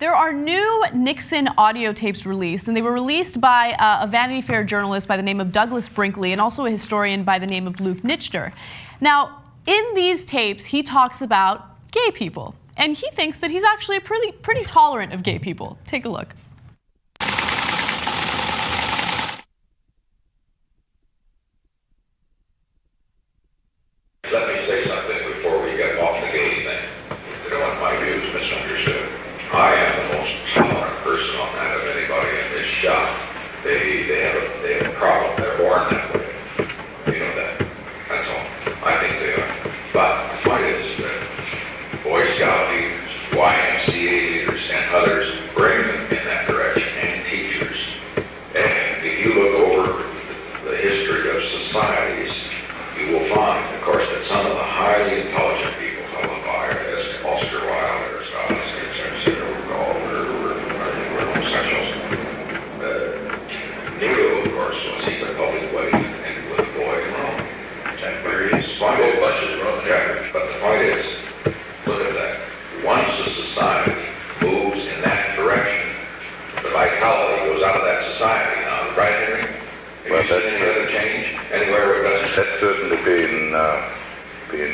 There are new Nixon audio tapes released, and they were released by a Vanity Fair journalist by the name of Douglas Brinkley and also a historian by the name of Luke Nichter. Now, in these tapes, he talks about gay people, and he thinks that he's actually pretty tolerant of gay people. Take a look. Let me say something before we get off the gay thing. I don't want my views misunderstood. I am the most tolerant person on that of anybody in this shop. They have a problem. They're born that way. You know that. That's all. I think they are. But the point is that Boy Scout leaders, YMCA leaders, and others bring them in that direction, and teachers. And if you look over the history of societies, you will find, of course, that some of the highly intelligent people, Oscar Wilde, Nero, of course, was he the public wedding and with a boy in Rome. But the point is, look at that. Once a society moves in that direction, the vitality goes out of that society. Now, right, Henry? Have you seen any other change anywhere where it doesn't? That's certainly been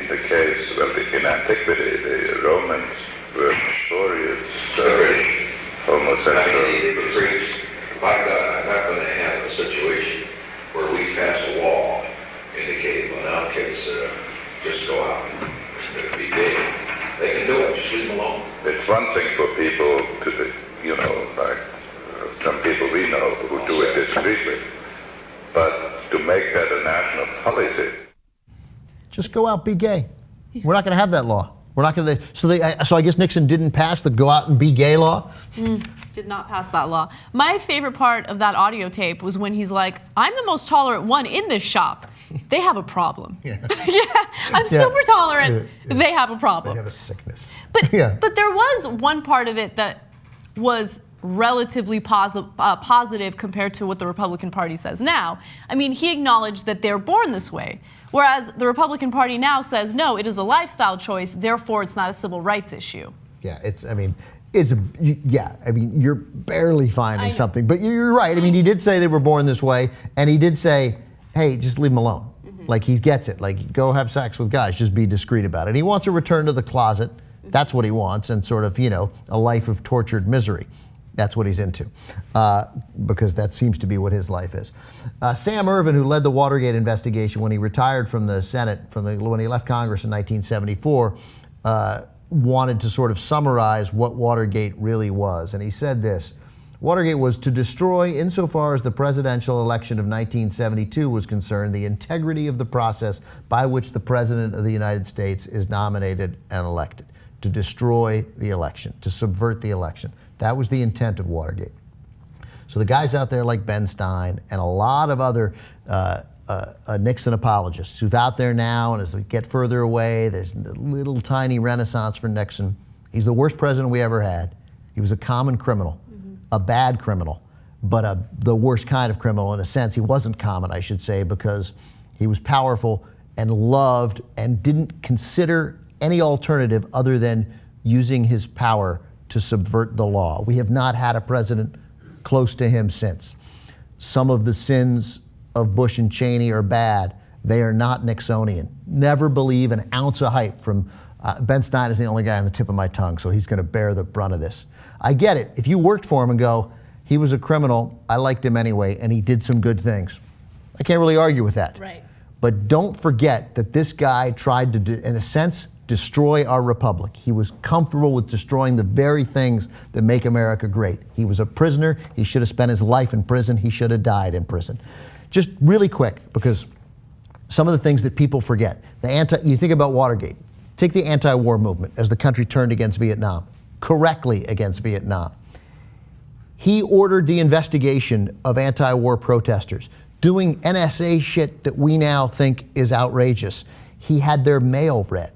the case. Well, in antiquity, the Romans were notorious homosexuals. By God, I'm not going to have a situation where we pass a law indicating, well, now kids just go out and be gay. They can do it, just leave them alone. It's one thing for people to, like some people we know who do it discreetly, but to make that a national policy. Just go out, be gay. We're not going to have that law. We're not going to. So I guess Nixon didn't pass the go out and be gay law. Did not pass that law. My favorite part of that audio tape was when he's like, "I'm the most tolerant one in this shop. They have a problem." Yeah, I'm super tolerant. Yeah. They have a problem. They have a sickness. But there was one part of it that was relatively positive compared to what the Republican Party says now. I mean, he acknowledged that they're born this way, whereas the Republican Party now says, no, it is a lifestyle choice, therefore it's not a civil rights issue. Yeah, you're barely finding something, but you're right. I mean, he did say they were born this way, and he did say, hey, just leave them alone. Like, he gets it. Like, go have sex with guys, just be discreet about it. He wants a return to the closet. That's what he wants, and sort of, a life of tortured misery. That's what he's into, because that seems to be what his life is. Sam Ervin, who led the Watergate investigation when he retired from the Senate, when he left Congress in 1974, wanted to sort of summarize what Watergate really was. And he said this: Watergate was to destroy, insofar as the presidential election of 1972 was concerned, the integrity of the process by which the President of the United States is nominated and elected. To destroy the election, to subvert the election. That was the intent of Watergate. So the guys out there like Ben Stein and a lot of other Nixon apologists who've out there now, and as we get further away, there's a little tiny renaissance for Nixon. He's the worst president we ever had. He was a common criminal, a bad criminal, but the worst kind of criminal in a sense. He wasn't common, I should say, because he was powerful and loved and didn't consider any alternative other than using his power to subvert the law. We have not had a president close to him since. Some of the sins of Bush and Cheney are bad. They are not Nixonian. Never believe an ounce of hype from Ben Stein is the only guy on the tip of my tongue, so he's going to bear the brunt of this. I get it. If you worked for him and go, he was a criminal, I liked him anyway, and he did some good things. I can't really argue with that. Right. But don't forget that this guy tried to, in a sense, destroy our republic. He was comfortable with destroying the very things that make America great. He was a prisoner. He should have spent his life in prison. He should have died in prison. Just really quick, because some of the things that people forget. You think about Watergate. Take the anti-war movement as the country turned against Vietnam, correctly against Vietnam. He ordered the investigation of anti-war protesters, doing NSA shit that we now think is outrageous. He had their mail read.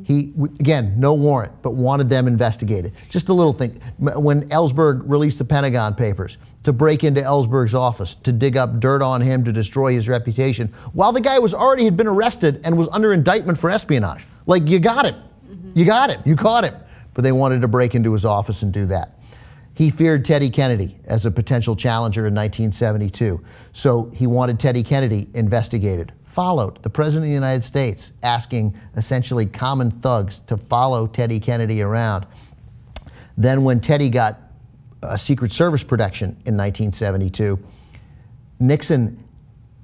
He, again, no warrant, but wanted them investigated. Just a little thing. When Ellsberg released the Pentagon Papers, to break into Ellsberg's office, to dig up dirt on him, to destroy his reputation, while the guy had been arrested and was under indictment for espionage. Like, you got him. You got him. You caught him. But they wanted to break into his office and do that. He feared Teddy Kennedy as a potential challenger in 1972. So he wanted Teddy Kennedy investigated. Followed the President of the United States, asking essentially common thugs to follow Teddy Kennedy around. Then when Teddy got a Secret Service protection in 1972, Nixon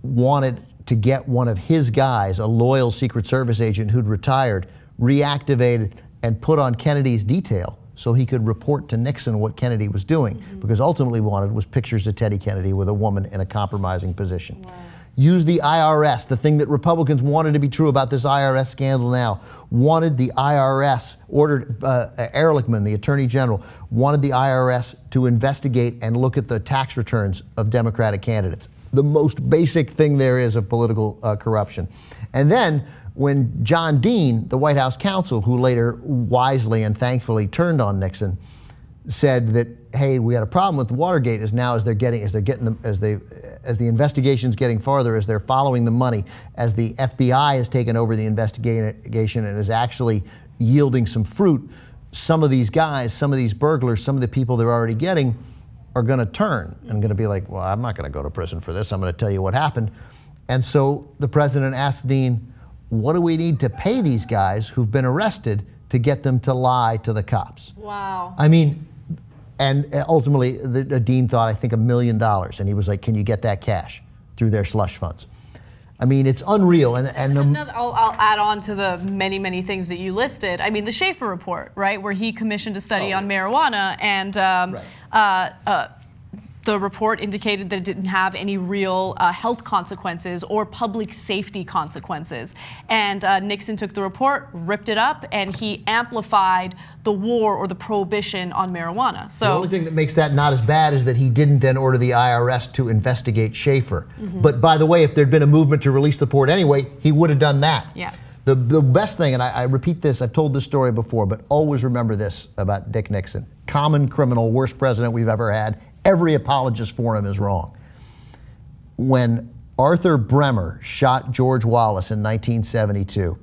wanted to get one of his guys, a loyal Secret Service agent who'd retired, reactivated and put on Kennedy's detail so he could report to Nixon what Kennedy was doing, because ultimately what he wanted was pictures of Teddy Kennedy with a woman in a compromising position. Wow. Use the IRS, the thing that Republicans wanted to be true about this IRS scandal now, wanted the IRS, ordered Ehrlichman, the Attorney General, wanted the IRS to investigate and look at the tax returns of Democratic candidates. The most basic thing there is of political corruption. And then when John Dean, the White House counsel, who later wisely and thankfully turned on Nixon, said that, hey, we had a problem with Watergate as the investigation's getting farther, as they're following the money, as the FBI has taken over the investigation and is actually yielding some fruit, some of these guys, some of these burglars, some of the people they're already getting are going to turn and going to be like, well, I'm not going to go to prison for this. I'm going to tell you what happened. And so the president asked Dean, what do we need to pay these guys who've been arrested to get them to lie to the cops? Wow. I mean, and ultimately, the dean thought, I think, $1 million. And he was like, can you get that cash through their slush funds? I mean, it's unreal. I'll add on to the many, many things that you listed. I mean, the Schaefer report, right, where he commissioned a study on marijuana, and the report indicated that it didn't have any real health consequences or public safety consequences. And Nixon took the report, ripped it up, and he amplified the war or the prohibition on marijuana. So the only thing that makes that not as bad is that he didn't then order the IRS to investigate Schaefer. But by the way, if there'd been a movement to release the report anyway, he would have done that. Yeah. The best thing, and I repeat this, I've told this story before, but always remember this about Dick Nixon. Common criminal, worst president we've ever had. Every apologist for him is wrong. When Arthur Bremer shot George Wallace in 1972,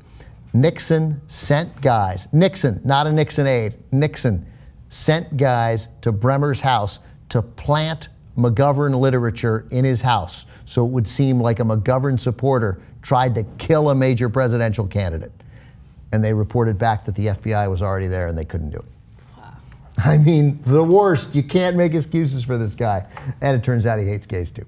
Nixon sent guys, Nixon, not a Nixon aide, Nixon sent guys to Bremer's house to plant McGovern literature in his house so it would seem like a McGovern supporter tried to kill a major presidential candidate. And they reported back that the FBI was already there and they couldn't do it. I mean, the worst. You can't make excuses for this guy. And it turns out he hates gays too.